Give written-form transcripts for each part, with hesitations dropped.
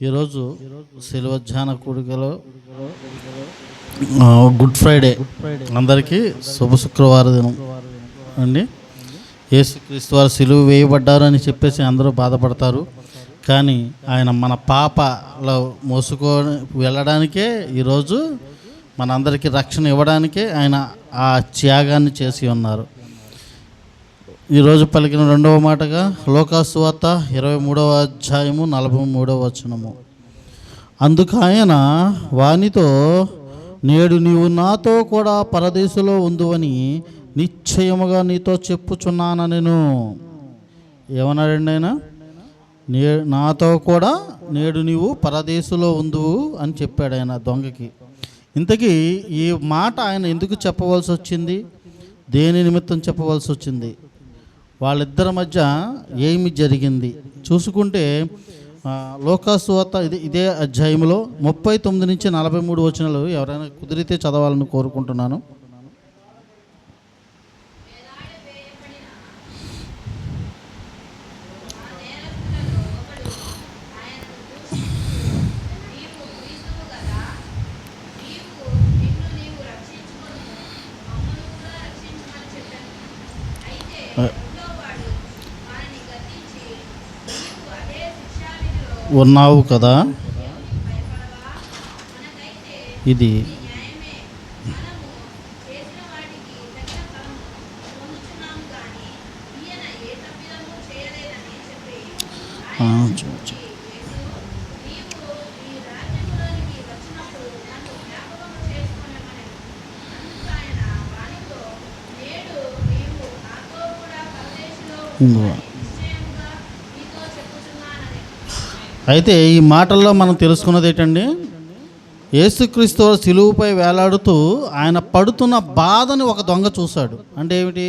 ఈరోజు శిలువ ధ్యాన కూడికలో గుడ్ ఫ్రైడే అందరికీ శుభ శుక్రవార దినం అండి. యేసుక్రీస్తు వారు సిలువ వేయబడ్డారు అని చెప్పేసి అందరూ బాధపడతారు. కానీ ఆయన మన పాపలో మోసుకొని వెళ్ళడానికే ఈరోజు మనందరికీ రక్షణ ఇవ్వడానికే ఆయన ఆ త్యాగాన్ని చేసి ఉన్నారు. ఈరోజు పలికిన రెండవ మాటగా లోకాసు వార్త 23వ అధ్యాయము 43వ వచనము. అందుకు ఆయన వానితో, నేడు నీవు నాతో కూడా పరదేశంలో ఉందువని నిశ్చయముగా నీతో చెప్పుచున్నాను. నేను ఏమన్నాడండి ఆయన? నాతో కూడా నేడు నీవు పరదేశంలో ఉందువు అని చెప్పాడు ఆయన దొంగకి. ఇంతకీ ఈ మాట ఆయన ఎందుకు చెప్పవలసి వచ్చింది? దేని నిమిత్తం చెప్పవలసి వచ్చింది? వాళ్ళిద్దరి మధ్య ఏమి జరిగింది చూసుకుంటే లోకాసు వార్త ఇదే అధ్యాయంలో 39 నుంచి 43 వచనాలు ఎవరైనా కుదిరితే చదవాలని కోరుకుంటున్నాను. ఉన్నావు కదా, ఇది అయితే ఈ మాటల్లో మనం తెలుసుకున్నది ఏంటండి? యేసుక్రీస్తు సిలువపై వేలాడుతూ ఆయన పడుతున్న బాధని ఒక దొంగ చూశాడు. అంటే ఏమిటి?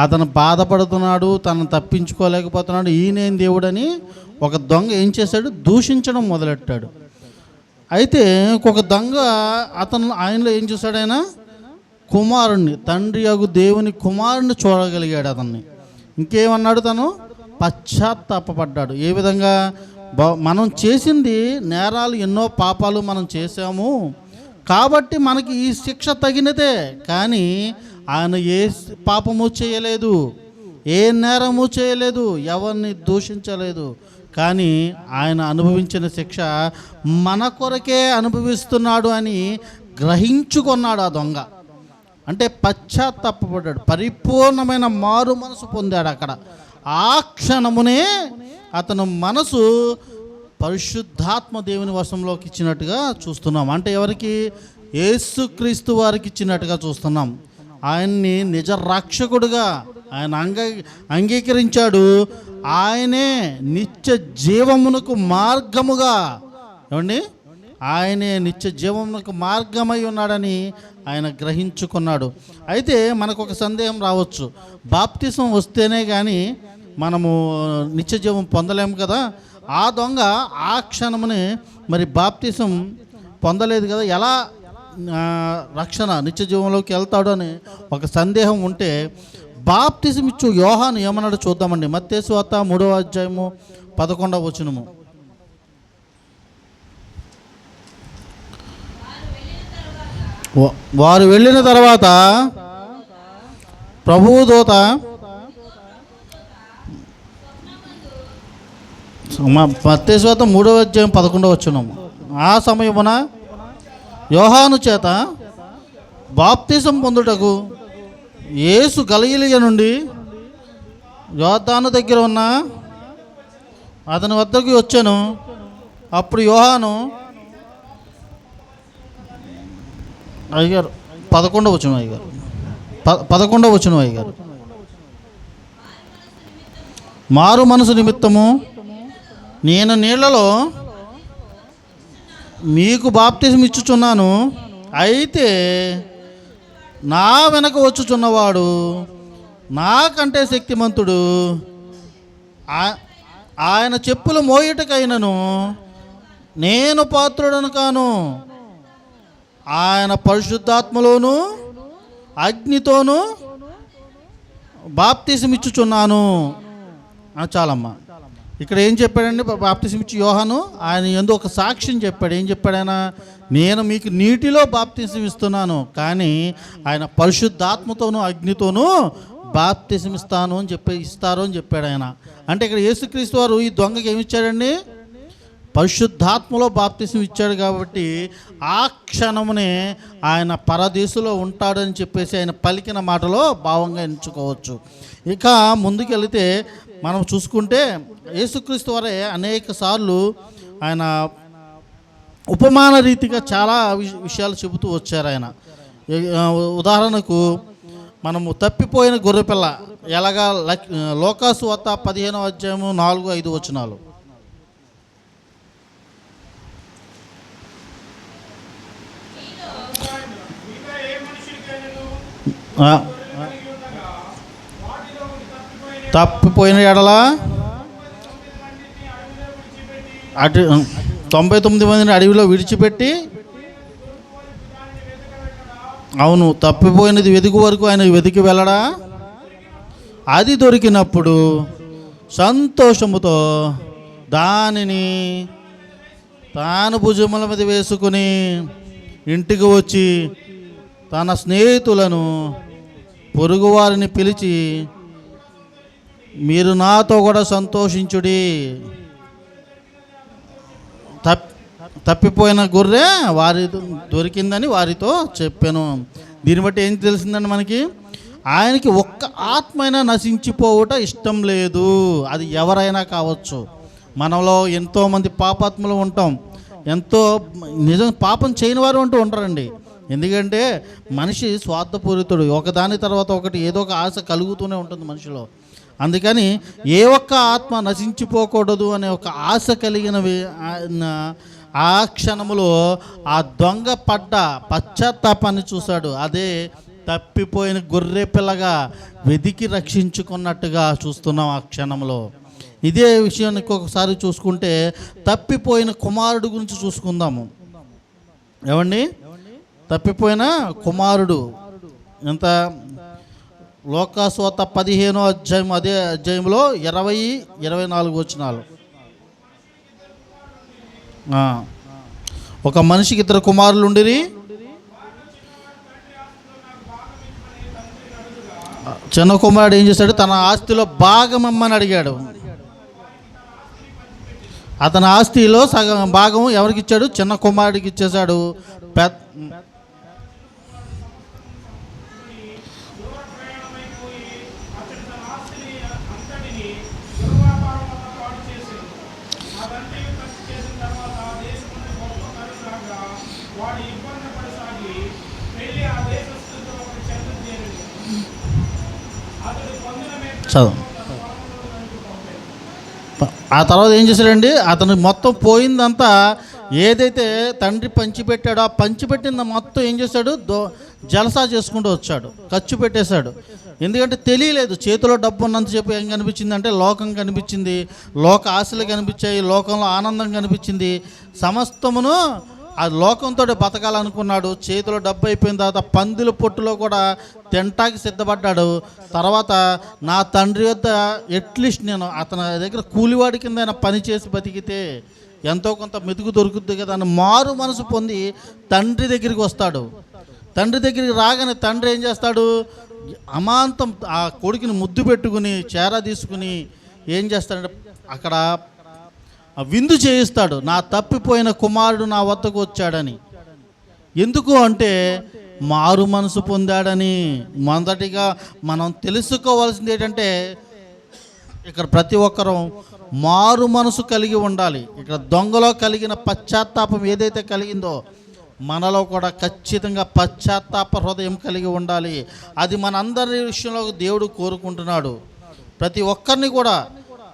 అతను బాధపడుతున్నాడు, తను తప్పించుకోలేకపోతున్నాడు, ఈయనేం దేవుడని ఒక దొంగ ఏం చేశాడు? దూషించడం మొదలెట్టాడు. అయితే ఒక దొంగ ఆయనలో ఏం చూశాడు? ఆయన కుమారుణ్ణి, తండ్రి యగు దేవుని కుమారుణ్ణి చూడగలిగాడు. అతన్ని ఇంకేమన్నాడు? తను పశ్చాత్తాపడ్డాడు. ఏ విధంగా? మనం చేసింది నేరాలు, ఎన్నో పాపాలు మనం చేసాము కాబట్టి మనకి ఈ శిక్ష తగినదే. కానీ ఆయన ఏ పాపము చేయలేదు, ఏ నేరము చేయలేదు, ఎవరిని దూషించలేదు. కానీ ఆయన అనుభవించిన శిక్ష మన కొరకే అనుభవిస్తున్నాడు అని గ్రహించుకున్నాడు ఆ దొంగ. అంటే పశ్చాత్తాపడ్డాడు, పరిపూర్ణమైన మారు మనసు పొందాడు. అక్కడ ఆ క్షణమునే అతను మనసు పరిశుద్ధాత్మ దేవుని వశంలోకి ఇచ్చినట్టుగా చూస్తున్నాం. అంటే ఎవరికి? యేసుక్రీస్తు వారికి ఇచ్చినట్టుగా చూస్తున్నాం. ఆయన్ని నిజ రక్షకుడుగా ఆయన అంగీకరించాడు. ఆయనే నిత్య జీవమునకు మార్గముగా, ఏమండి, ఆయనే నిత్య జీవమునకు మార్గమై ఉన్నాడని ఆయన గ్రహించుకున్నాడు. అయితే మనకు ఒక సందేహం రావచ్చు, బాప్తిసం వస్తేనే కానీ మనము నిత్య జీవం పొందలేము కదా. ఆ దొంగ ఆ క్షణమునే మరి బాప్తిసం పొందలేదు కదా, ఎలా రక్షణ నిత్య జీవంలోకి వెళ్తాడు అని ఒక సందేహం ఉంటే, బాప్తిసం ఇచ్చు యోహాను ఏమన్నాడు చూద్దామండి. మత్తయి వార్త 3వ అధ్యాయము 11వ వచనము. వారు వెళ్ళిన తర్వాత ప్రభువు దూత మత్తయి వార్త 3వ అధ్యాయం 11వ వచనము. ఆ సమయమున యోహాను చేత బాప్తిసం పొందుటకు యేసు గలిలయ నుండి యోర్దాను దగ్గర ఉన్న అతని వద్దకు వచ్చాను. అప్పుడు యోహాను అయ్యగారు 11వ వచనం, అయ్యగారు 11వ వచనం, అయ్యగారు, మారు మనసు నిమిత్తము నేను నీళ్లలో మీకు బాప్తిసం ఇచ్చుచున్నాను. అయితే నా వెనక వచ్చుచున్నవాడు నాకంటే శక్తిమంతుడు, ఆయన చెప్పులు మోయుటకైనను నేను పాత్రుడను కాను. ఆయన పరిశుద్ధాత్మలోను అగ్నితోనూ బాప్తిసం ఇచ్చుచున్నాను. చాలమ్మా. ఇక్కడ ఏం చెప్పాడండి బాప్తిసం ఇచ్చి యోహాను? ఆయన యందు ఒక సాక్ష్యం చెప్పాడు. ఏం చెప్పాడు ఆయన? నేను మీకు నీటిలో బాప్తిసం ఇస్తున్నాను, కానీ ఆయన పరిశుద్ధాత్మతోనూ అగ్నితోనూ బాప్తిసం ఇస్తాను అని ఇస్తారు అని చెప్పాడు ఆయన. అంటే ఇక్కడ యేసుక్రీస్తు వారు ఈ దొంగకి ఏమి ఇచ్చాడండి? పరిశుద్ధాత్మలో బాప్తిసం ఇచ్చాడు. కాబట్టి ఆ క్షణమునే ఆయన పరదేశులో ఉంటాడని చెప్పేసి ఆయన పలికిన మాటలో భావంగా ఎంచుకోవచ్చు. ఇక ముందుకెళ్తే మనం చూసుకుంటే యేసుక్రీస్తు వారే అనేక సార్లు ఆయన ఉపమాన రీతిగా చాలా విషయాలు చెబుతూ వచ్చారు ఆయన. ఉదాహరణకు మనము తప్పిపోయిన గొర్రెపిల్ల ఎలాగా లోకాసు వార్త 15వ అధ్యాయము 4-5 వచనాలు. తప్పిపోయిన ఎడల 99 మందిని అడవిలో విడిచిపెట్టి, అవును, తప్పిపోయినది వెతుకు వరకు ఆయన వెతికి వెళ్ళడా? అది దొరికినప్పుడు సంతోషముతో దానిని తాను భుజముల మీద వేసుకుని ఇంటికి వచ్చి తన స్నేహితులను పొరుగువారిని పిలిచి, మీరు నాతో కూడా సంతోషించుడి, తప్పిపోయిన గొర్రె వారి దొరికిందని వారితో చెప్పాను. దీన్ని బట్టి ఏం తెలిసిందండి మనకి? ఆయనకి ఒక్క ఆత్మైనా నశించిపోవుట ఇష్టం లేదు. అది ఎవరైనా కావచ్చు. మనలో ఎంతోమంది పాపాత్ములు ఉంటాం, ఎంతో నిజం పాపం చేయని వారు అంటూ ఉంటారండి. ఎందుకంటే మనిషి స్వార్థపూరితుడు, ఒకదాని తర్వాత ఒకటి ఏదో ఒక ఆశ కలుగుతూనే ఉంటుంది మనిషిలో. అందుకని ఏ ఒక్క ఆత్మ నశించిపోకూడదు అనే ఒక ఆశ కలిగినవి ఆ క్షణములో ఆ దొంగ పడ్డ పశ్చాత్తాపాన్ని చూశాడు. అదే తప్పిపోయిన గొర్రె పిల్లగా వెదికి రక్షించుకున్నట్టుగా చూస్తున్నాం ఆ క్షణంలో. ఇదే విషయాన్ని ఇంకొకసారి చూసుకుంటే తప్పిపోయిన కుమారుడు గురించి చూసుకుందాము. ఏమండి? తప్పిపోయిన కుమారుడు ఎంత? లోకాసు వార్త 15వ అధ్యాయం, అదే అధ్యాయంలో 20-24 వచనాలు. ఒక మనిషికి 2 కుమారులు ఉండిరి. చిన్న కుమారుడు ఏం చేశాడు? తన ఆస్తిలో భాగం ఇమ్మని అడిగాడు. అతని ఆస్తిలో సగం భాగం ఎవరికి ఇచ్చాడు? చిన్న కుమారుడికి ఇచ్చేశాడు. చదువు. ఆ తర్వాత ఏం చేశాడండి? అతను మొత్తం పోయిందంతా ఏదైతే తండ్రి పంచిపెట్టాడో ఆ పంచిపెట్టింది మొత్తం ఏం చేశాడు? జలసా చేసుకుంటూ వచ్చాడు, ఖర్చు పెట్టేశాడు. ఎందుకంటే తెలియలేదు, చేతిలో డబ్బు ఉన్నంత చెప్పి ఏం కనిపించింది అంటే లోకం కనిపించింది, లోక ఆశలు కనిపించాయి, లోకంలో ఆనందం కనిపించింది. సమస్తమును ఆ లోకంతో బతకాలనుకున్నాడు. చేతిలో డబ్బు అయిపోయిన తర్వాత పందుల పొట్టులో కూడా తింటాకి సిద్ధపడ్డాడు. తర్వాత నా తండ్రి వద్ద అట్లీస్ట్ నేను అతని దగ్గర కూలివాడి కింద ఆయన పని చేసి బతికితే ఎంతో కొంత మెతుకు దొరుకుతుంది కదా అని మారు మనసు పొంది తండ్రి దగ్గరికి వస్తాడు. తండ్రి దగ్గరికి రాగానే తండ్రి ఏం చేస్తాడు? అమాంతం ఆ కొడుకుని ముద్దు పెట్టుకుని చేరా తీసుకుని ఏం చేస్తాడంటే అక్కడ విందు చేయిస్తాడు. నా తప్పిపోయిన కుమారుడు నా వద్దకు వచ్చాడని. ఎందుకు అంటే మారు మనసు పొందాడని. మొదటిగా మనం తెలుసుకోవాల్సింది ఏంటంటే ఇక్కడ ప్రతి ఒక్కరూ మారు మనసు కలిగి ఉండాలి. ఇక్కడ దొంగలో కలిగిన పశ్చాత్తాపం ఏదైతే కలిగిందో మనలో కూడా ఖచ్చితంగా పశ్చాత్తాప హృదయం కలిగి ఉండాలి. అది మనందరి విషయంలో దేవుడు కోరుకుంటున్నాడు. ప్రతి ఒక్కరిని కూడా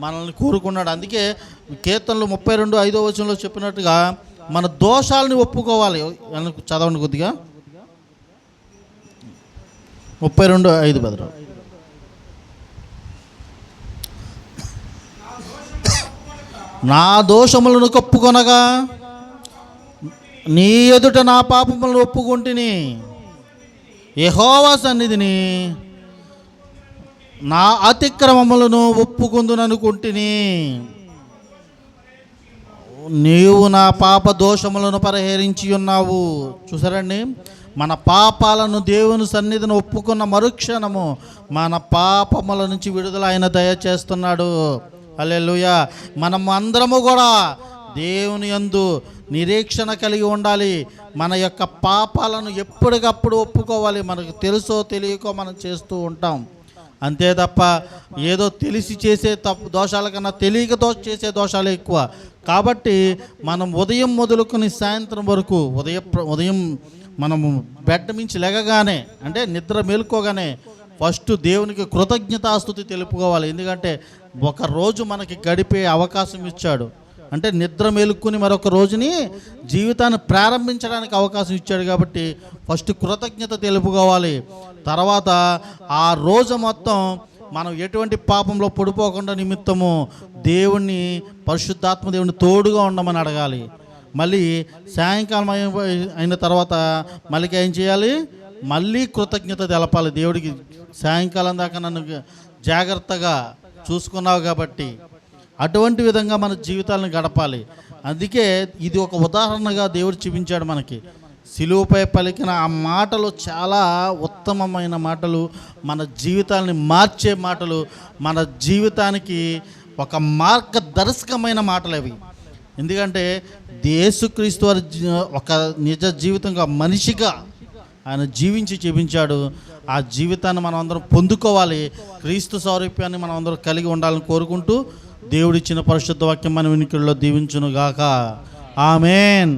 మనల్ని కోరుకున్నాడు. అందుకే కీర్తనలు 32:5 వచనంలో చెప్పినట్టుగా మన దోషాలని ఒప్పుకోవాలి. చదవండి కొద్దిగా. 32:5 బదులు నా దోషములను కప్పుకొనగా నీ ఎదుట నా పాపములను ఒప్పుకొంటిని, యెహోవా సన్నిధిని నా అతిక్రమములను ఒప్పుకొందుననుకుంటుని. నీవు నా పాప దోషములను పరిహరించి ఉన్నావు. చూసారండి, మన పాపాలను దేవుని సన్నిధిని ఒప్పుకున్న మరుక్షణము మన పాపముల నుంచి విడుదల ఆయన దయచేస్తున్నాడు. హల్లెలూయా. మనం అందరము కూడా దేవుని యందు నిరీక్షణ కలిగి ఉండాలి. మన యొక్క పాపాలను ఎప్పటికప్పుడు ఒప్పుకోవాలి. మనకు తెలుసో తెలియకో మనం చేస్తూ ఉంటాం. అంతే తప్ప ఏదో తెలిసి చేసే తప్పు దోషాల కన్నా తెలియక చేసే దోషాలే ఎక్కువ. కాబట్టి మనం ఉదయం మొదలుకొని సాయంత్రం వరకు ఉదయం మనము బెడ్ మించి లెగగానే, అంటే నిద్ర మేలుకోగానే ఫస్ట్ దేవునికి కృతజ్ఞతాస్తుతి తెలుపుకోవాలి. ఎందుకంటే ఒక రోజు మనకి గడిపే అవకాశం ఇచ్చాడు. అంటే నిద్ర మేలుకుని మరొక రోజుని జీవితాన్ని ప్రారంభించడానికి అవకాశం ఇచ్చాడు. కాబట్టి ఫస్ట్ కృతజ్ఞత తెలుపుకోవాలి. తర్వాత ఆ రోజు మొత్తం మనం ఎటువంటి పాపంలో పడిపోకుండా నిమిత్తము దేవుణ్ణి, పరిశుద్ధాత్మ దేవుని తోడుగా ఉండమని అడగాలి. మళ్ళీ సాయంకాలం అయిన తర్వాత మళ్ళీ ఏం చేయాలి? మళ్ళీ కృతజ్ఞత తెలపాలి దేవుడికి. సాయంకాలం దాకా నన్ను జాగ్రత్తగా చూసుకున్నావు కాబట్టి అటువంటి విధంగా మన జీవితాలను గడపాలి. అందుకే ఇది ఒక ఉదాహరణగా దేవుడు చూపించాడు మనకి. సిలువపై పలికిన ఆ మాటలు చాలా ఉత్తమమైన మాటలు, మన జీవితాలని మార్చే మాటలు, మన జీవితానికి ఒక మార్గదర్శకమైన మాటలు అవి. ఎందుకంటే యేసుక్రీస్తు వారి ఒక నిజ జీవితంగా మనిషిగా ఆయన జీవించి చూపించాడు. ఆ జీవితాన్ని మనం అందరం పొందుకోవాలి. క్రీస్తు సారూప్యాన్ని మనం అందరం కలిగి ఉండాలని కోరుకుంటూ దేవుడిచ్చిన పరిశుద్ధ వాక్యం మన వినికిడిలో దీవించును గాక. ఆమేన్.